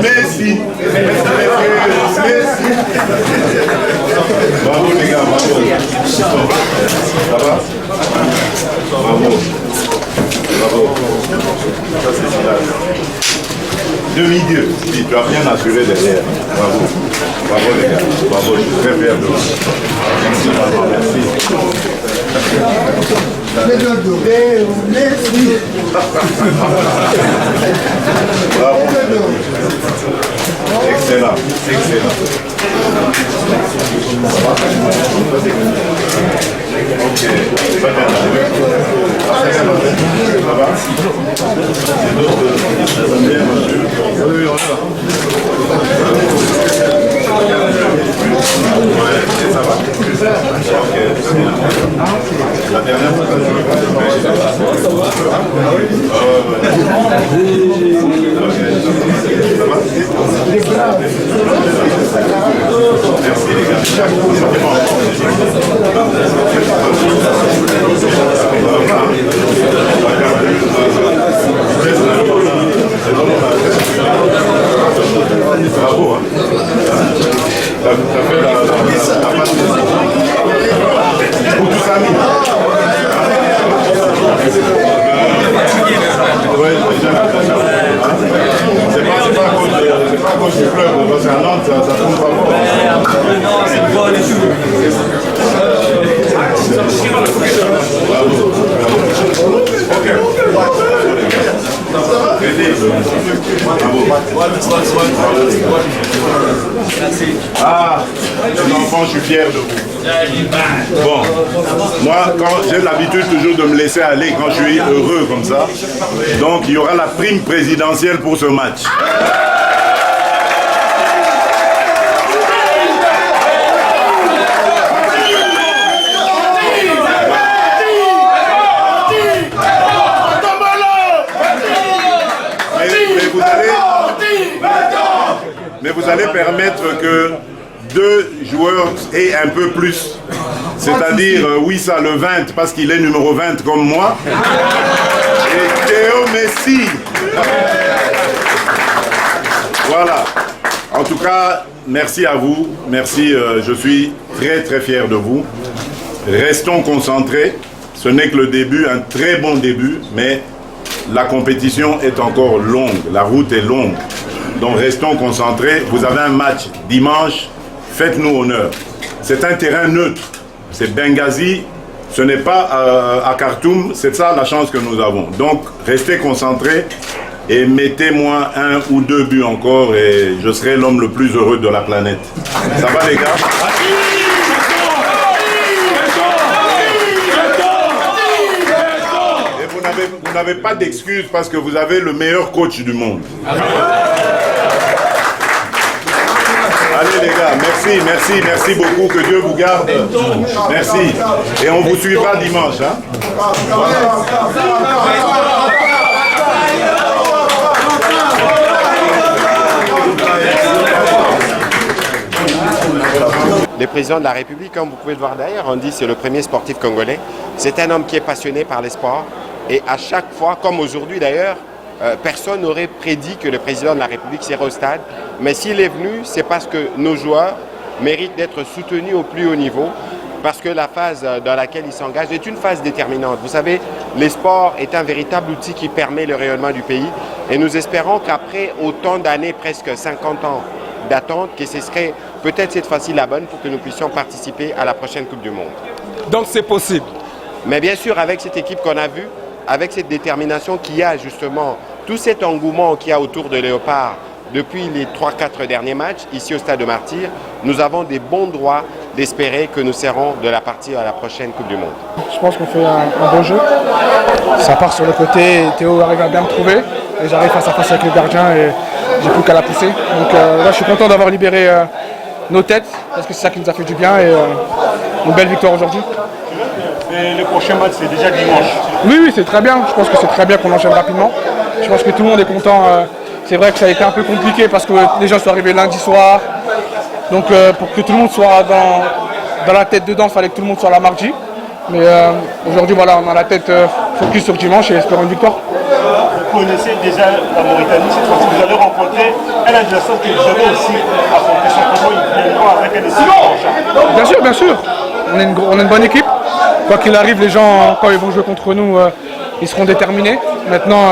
Messi. Bravo les gars, bravo. Ça va? Bravo. Bravo. Ça c'est génial. Demi-dieu, tu dois bien assurer derrière. Bravo. Bravo les gars. Bravo, je suis très fier de vous. Merci. Bravo. Excellent, excellent. Ok, très bien. Ça va? C'est d'autres. Bien, monsieur. Oui, on va. Ouais, et ça va? Ok, très bien. La dernière fois, merci les gars. Bravo, hein. T'as fait la passe pour tous amis. Ouais, c'est pas à cause du club, parce qu'à Nantes, ça tombe pas fort. Non, c'est bon, les jours. Ah, les enfants, je suis fier de vous. Bon, moi, quand j'ai l'habitude toujours de me laisser aller quand je suis heureux comme ça, donc il y aura la prime présidentielle pour ce match. Mais vous allez permettre que 2 joueurs aient un peu plus. C'est-à-dire Wissa le 20 parce qu'il est numéro 20 comme moi. Et Théo Messi. Voilà. En tout cas, merci à vous. Merci, je suis très très fier de vous. Restons concentrés. Ce n'est que le début, un très bon début, mais la compétition est encore longue. La route est longue. Donc restons concentrés. Vous avez un match dimanche, faites-nous honneur. C'est un terrain neutre. C'est Benghazi, ce n'est pas à Khartoum. C'est ça la chance que nous avons. Donc restez concentrés et mettez-moi 1 ou 2 buts encore et je serai l'homme le plus heureux de la planète. Ça va les gars? Et vous n'avez pas d'excuses parce que vous avez le meilleur coach du monde. Allez les gars, merci beaucoup, que Dieu vous garde. Merci. Et on vous suivra dimanche. Hein? Le président de la République, comme vous pouvez le voir derrière, on dit c'est le premier sportif congolais. C'est un homme qui est passionné par les sports. Et à chaque fois, comme aujourd'hui d'ailleurs, personne n'aurait prédit que le président de la République serait au stade. Mais s'il est venu, c'est parce que nos joueurs méritent d'être soutenus au plus haut niveau. Parce que la phase dans laquelle ils s'engagent est une phase déterminante. Vous savez, les sports est un véritable outil qui permet le rayonnement du pays. Et nous espérons qu'après autant d'années, presque 50 ans d'attente, que ce serait peut-être cette fois-ci la bonne pour que nous puissions participer à la prochaine Coupe du Monde. Donc c'est possible. Mais bien sûr, avec cette équipe qu'on a vue, avec cette détermination qu'il y a justement, tout cet engouement qu'il y a autour de Léopard depuis les 3-4 derniers matchs, ici au Stade de Martyrs, nous avons des bons droits d'espérer que nous serons de la partie à la prochaine Coupe du Monde. Je pense qu'on fait un bon jeu. Ça part sur le côté, Théo arrive à bien me trouver. Et j'arrive face à face avec le gardien et j'ai plus qu'à la pousser. Donc là, je suis content d'avoir libéré nos têtes parce que c'est ça qui nous a fait du bien et une belle victoire aujourd'hui. Et le prochain match, c'est déjà dimanche. Oui, c'est très bien. Je pense que c'est très bien qu'on enchaîne rapidement. Je pense que tout le monde est content. C'est vrai que ça a été un peu compliqué parce que les gens sont arrivés lundi soir. Donc pour que tout le monde soit dans la tête dedans, il fallait que tout le monde soit là mardi. Mais aujourd'hui, voilà, on a la tête focus sur dimanche et espérons une victoire. Vous connaissez déjà la Mauritanie, cette fois-ci vous allez rencontrer un adversaire que vous allez aussi affronter. Simplement, ils viendront avec un décision. Bien sûr. On est une bonne équipe. Quoi qu'il arrive, les gens, quand ils vont jouer contre nous, ils seront déterminés. Maintenant,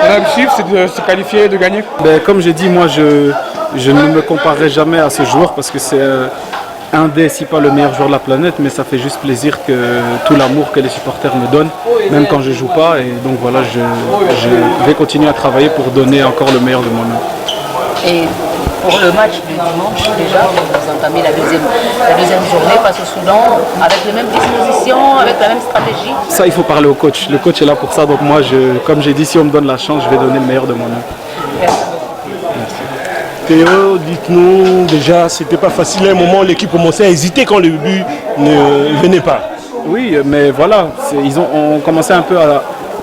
l'objectif, c'est de se qualifier et de gagner. Comme j'ai dit, moi, je ne me comparerai jamais à ce joueur parce que c'est un des, si pas le meilleur joueur de la planète, mais ça fait juste plaisir que tout l'amour que les supporters me donnent, même quand je ne joue pas. Et donc voilà, je vais continuer à travailler pour donner encore le meilleur de moi-même. Et pour le match de dimanche, déjà, vous entamez la deuxième journée face au Soudan, avec les mêmes dispositions, avec la même stratégie. Ça, il faut parler au coach. Le coach est là pour ça, donc moi, comme j'ai dit, si on me donne la chance, je vais donner le meilleur de moi-même. Merci. Théo, dites-nous, déjà, c'était pas facile. À un moment, l'équipe commençait à hésiter quand le but ne venait pas. Oui, mais voilà, on commençait un peu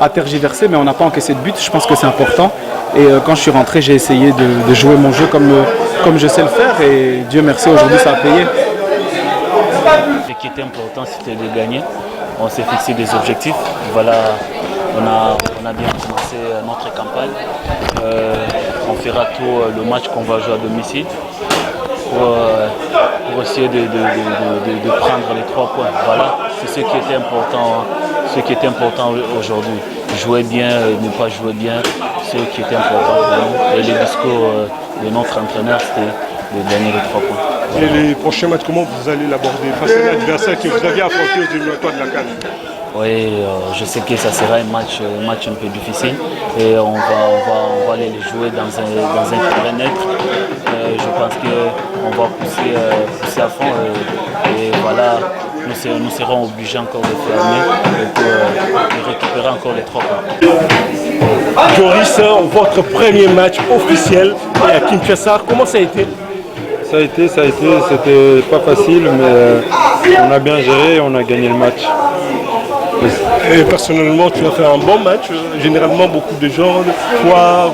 à tergiverser, mais on n'a pas encaissé de but. Je pense que c'est important. Et quand je suis rentré, j'ai essayé de jouer mon jeu comme je sais le faire. Et Dieu merci, aujourd'hui, ça a payé. Ce qui était important, c'était de gagner. On s'est fixé des objectifs. Voilà, on a bien commencé notre campagne. On fera tout le match qu'on va jouer à domicile pour essayer de prendre les 3 points. Voilà, c'est ce qui était important, aujourd'hui. Jouer bien, ne pas jouer bien, c'est ce qui était important pour nous. Et le discours de notre entraîneur, c'était de gagner les 3 points. Et les prochains matchs, comment vous allez l'aborder face à l'adversaire que vous aviez affronté aux éliminatoires de la CAN? Oui, je sais que ça sera un match un peu difficile et on va aller les jouer dans un terrain neutre. Je pense qu'on va pousser à fond et voilà, nous serons obligés encore de fermer et de récupérer encore les 3 points. Joris, votre premier match officiel à Kinshasa, comment ça a été? Ça a été, c'était pas facile, mais on a bien géré et on a gagné le match. Et personnellement, tu as fait un bon match. Généralement, beaucoup de gens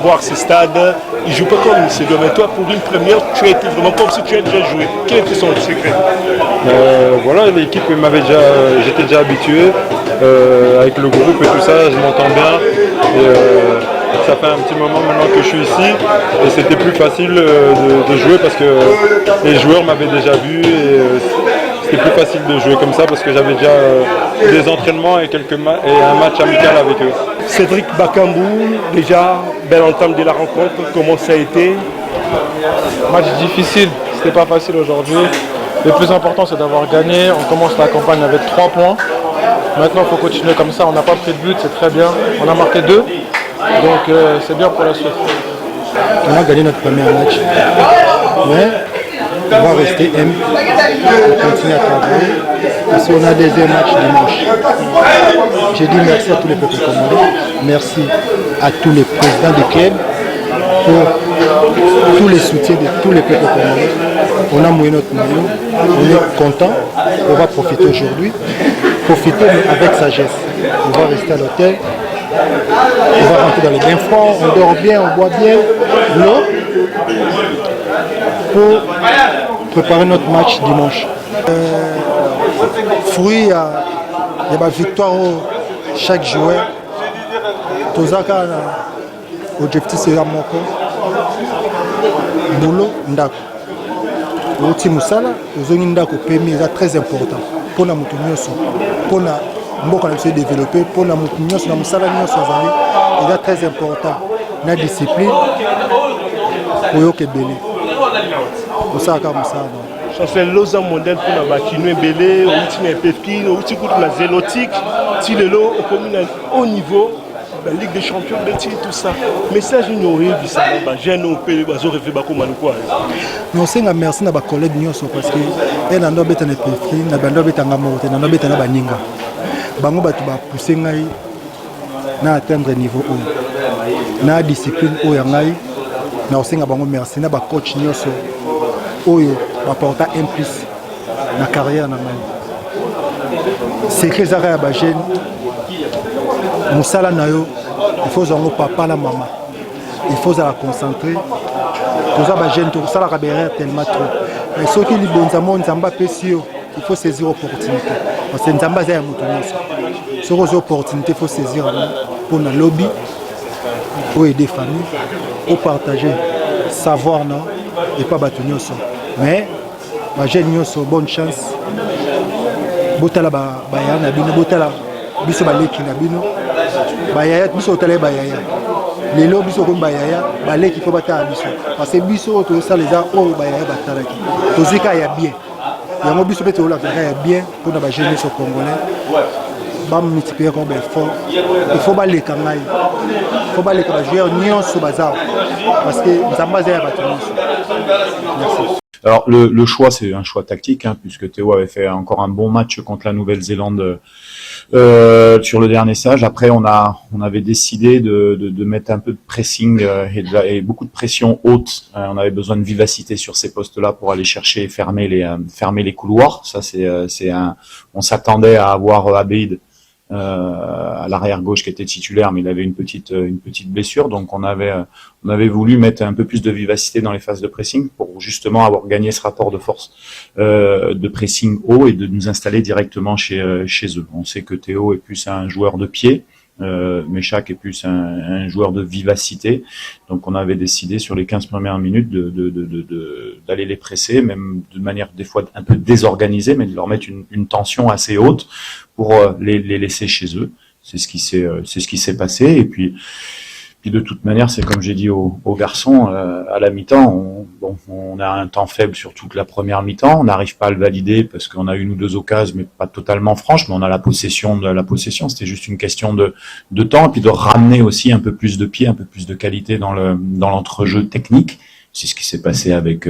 voir ce stade, ils ne jouent pas comme c'est doit. Mais toi, pour une première, tu as été vraiment comme si tu as déjà joué. Quel était son secret? Voilà, l'équipe j'étais déjà habitué avec le groupe et tout ça, je m'entends bien. Et, ça fait un petit moment maintenant que je suis ici et c'était plus facile de jouer parce que les joueurs m'avaient déjà vu et c'était plus facile de jouer comme ça parce que j'avais déjà des entraînements et un match amical avec eux. Cédric Bakambu, déjà, belle entame de la rencontre, comment ça a été? Match difficile, c'était pas facile aujourd'hui. Le plus important, c'est d'avoir gagné. On commence la campagne avec 3 points. Maintenant, il faut continuer comme ça. On n'a pas pris de but, c'est très bien. On a marqué 2. Donc c'est bien pour la suite. On a gagné notre premier match, mais on va rester M, on continue à travailler parce qu'on a des matchs dimanche. J'ai dit merci à tous les peuples congolais, merci à tous les présidents du club pour tous les soutiens de tous les peuples congolais. On a mouillé notre maillot, on est content, on va profiter aujourd'hui, profiter mais avec sagesse. On va rester à l'hôtel. On va rentrer dans les bains froids, on dort bien, on boit bien l'eau pour préparer notre match dimanche. Fruit à la victoire chaque joueur. Tozaka objectif c'est la moko. Boulot ndako. Oti musala, ozongi ndako permis c'est très important pour la mutu nyonso. Pour la mboka na biso développer pour la mutu nyonso na musala nyonso azali. C'est très important. La discipline pour que belé. Pour ça comme ça. Chancel loza modèle pour la bâtiment belé, outil na pépine, outil pour la zélotique, si le lot au commune haut niveau la Ligue des Champions, tout ça. Message ignoré du salon, j'ai un peu de refait comme quoi. Non, c'est un merci à mes collègues parce que elle a un peu de pétri, n'a pas de ngamote, n'a pas de baninga. Bango batu ba pousser ngai na atteindre niveau haut. Na discipline haut yangai. Na osenga bango merci na ba coach nyoso oyo ba porta un plus na carrière na ngai. C'est que ça va ba jeune musala nayo, il faut zango papa la maman. Il faut la concentrer. Tout ça ba jeune tout ça la rabérer tellement trop. Mais ceux qui li bonzamo nzamba pesio, il faut saisir l'opportunité. Parce que nzamba za ya mutu nyoso. Sur les opportunités, il faut saisir pour le lobby, pour aider les familles, pour partager savoir non, et pas battre nous. Mais les jeunes ont bonne chance. Botala bayana bino botala biso baleki na bino bayaya biso otala bayaya lelo biso ko bayaya baleki ko bata biso parce que biso to ça les a o bayaya batalaki to zika ya bien yango biso beto la ya bien pour na jeunes congolais. Multiplier comme effort. Il faut pas les cangailles. Il faut pas les joueurs sur bazar parce que ça base à Merci. Alors le choix c'est un choix tactique puisque Théo avait fait encore un bon match contre la Nouvelle-Zélande sur le dernier stage. Après on avait décidé de mettre un peu de pressing et beaucoup de pression haute. On avait besoin de vivacité sur ces postes-là pour aller chercher et fermer les couloirs. Ça on s'attendait à avoir Abid à l'arrière gauche qui était titulaire, mais il avait une petite blessure, donc on avait voulu mettre un peu plus de vivacité dans les phases de pressing pour justement avoir gagné ce rapport de force de pressing haut et de nous installer directement chez eux. On sait que Théo est plus un joueur de pied, Meshak est plus un joueur de vivacité, donc on avait décidé sur les 15 premières minutes d'aller les presser, même de manière des fois un peu désorganisée, mais de leur mettre une tension assez haute pour les laisser chez eux. C'est ce qui s'est passé. Et puis de toute manière, c'est comme j'ai dit aux garçons, à la mi-temps, on a un temps faible sur toute la première mi-temps. On n'arrive pas à le valider parce qu'on a une ou deux occasions, mais pas totalement franches. Mais on a la possession. C'était juste une question de temps et puis de ramener aussi un peu plus de pied, un peu plus de qualité dans l'entrejeu technique. C'est ce qui s'est passé avec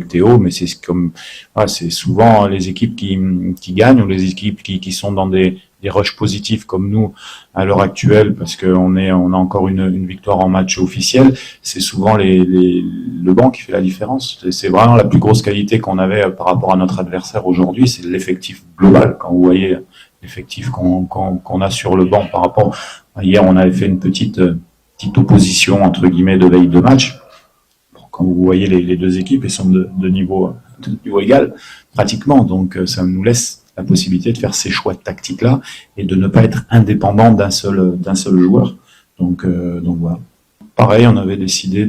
Théo, mais c'est souvent les équipes qui gagnent ou les équipes qui sont dans des rushs positifs comme nous à l'heure actuelle, parce qu'on a encore une victoire en match officiel. C'est souvent le banc qui fait la différence. C'est vraiment la plus grosse qualité qu'on avait par rapport à notre adversaire aujourd'hui, c'est l'effectif global. Quand vous voyez l'effectif qu'on a sur le banc par rapport hier, on avait fait une petite opposition entre guillemets de veille de match. Quand vous voyez les deux équipes, elles sont de niveau égal, pratiquement. Donc, ça nous laisse la possibilité de faire ces choix tactiques-là et de ne pas être indépendant d'un seul joueur. Donc voilà. Pareil, on avait décidé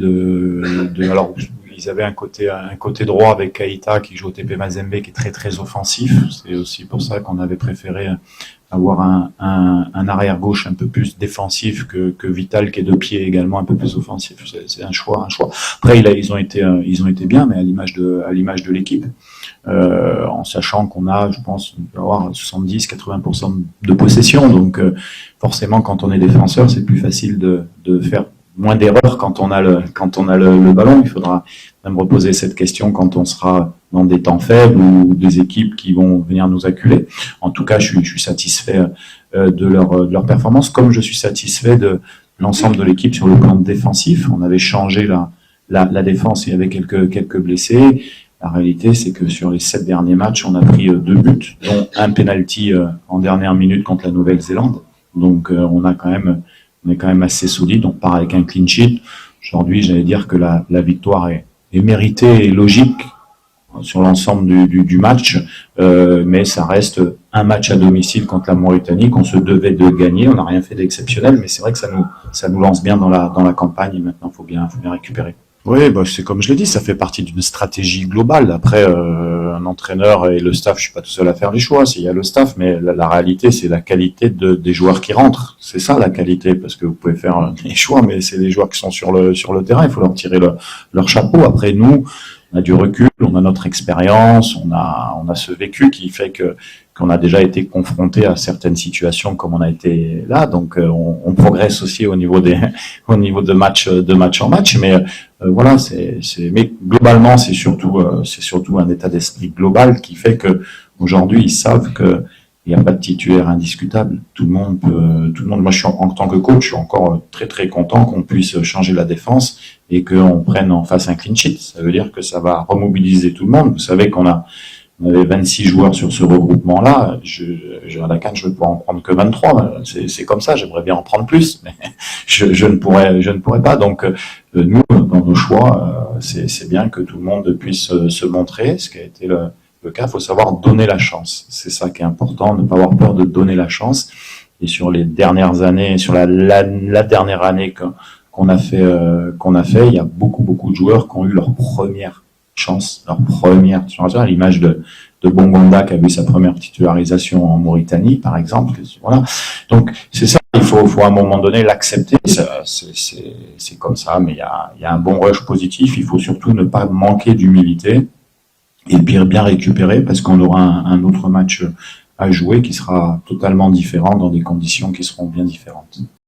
alors, ils avaient un côté droit avec Keita qui joue au TP Mazembe qui est très très offensif. C'est aussi pour ça qu'on avait préféré avoir un arrière gauche un peu plus défensif que Vital qui est de pied également un peu plus offensif. C'est un choix. Après ils ont été bien, mais à l'image de l'équipe, en sachant qu'on a, je pense, on peut avoir 70-80% de possession. Donc forcément, quand on est défenseur, c'est plus facile de faire moins d'erreurs quand on a le ballon. Il faudra même reposer cette question quand on sera dans des temps faibles ou des équipes qui vont venir nous acculer. En tout cas, je suis satisfait de leur performance, comme je suis satisfait de l'ensemble de l'équipe sur le plan défensif. On avait changé la défense, il y avait quelques blessés. La réalité, c'est que sur les 7 derniers matchs, on a pris 2 buts, dont un penalty en dernière minute contre la Nouvelle-Zélande. Donc on est quand même assez solide. On part avec un clean sheet. Aujourd'hui, j'allais dire que la victoire est méritée et logique sur l'ensemble du match, mais ça reste un match à domicile contre la Mauritanie qu'on se devait de gagner. On n'a rien fait d'exceptionnel, mais c'est vrai que ça nous lance bien dans la campagne. Et maintenant, faut bien récupérer. Oui, c'est comme je l'ai dit, ça fait partie d'une stratégie globale. Après, un entraîneur et le staff, je suis pas tout seul à faire les choix. Il y a le staff, mais la réalité, c'est la qualité des joueurs qui rentrent. C'est ça la qualité, parce que vous pouvez faire les choix, mais c'est les joueurs qui sont sur le terrain. Il faut leur tirer leur chapeau. Après, nous, on a du recul, on a notre expérience, on a ce vécu qui fait que qu'on a déjà été confronté à certaines situations comme on a été là. Donc on progresse aussi au niveau de match en match. Mais voilà, mais globalement c'est surtout un état d'esprit global qui fait que aujourd'hui ils savent que il n'y a pas de titulaire indiscutable. Tout le monde, moi, en tant que coach, je suis encore très, très content qu'on puisse changer la défense et qu'on prenne en face un clean sheet. Ça veut dire que ça va remobiliser tout le monde. Vous savez qu'on avait 26 joueurs sur ce regroupement-là. À la CAN, je ne peux en prendre que 23. C'est comme ça. J'aimerais bien en prendre plus, mais je ne pourrais pas. Donc, nous, dans nos choix, c'est bien que tout le monde puisse se montrer, ce qui a été le cas. Il faut savoir donner la chance. C'est ça qui est important, ne pas avoir peur de donner la chance. Et sur les dernières années, sur la dernière année qu'on a fait, il y a beaucoup de joueurs qui ont eu leur première chance, à l'image de Bongonda qui a eu sa première titularisation en Mauritanie, par exemple. Voilà. Donc c'est ça. Il faut à un moment donné l'accepter. C'est comme ça, mais il y a un bon rush positif. Il faut surtout ne pas manquer d'humilité. Et bien récupérer parce qu'on aura un autre match à jouer qui sera totalement différent dans des conditions qui seront bien différentes.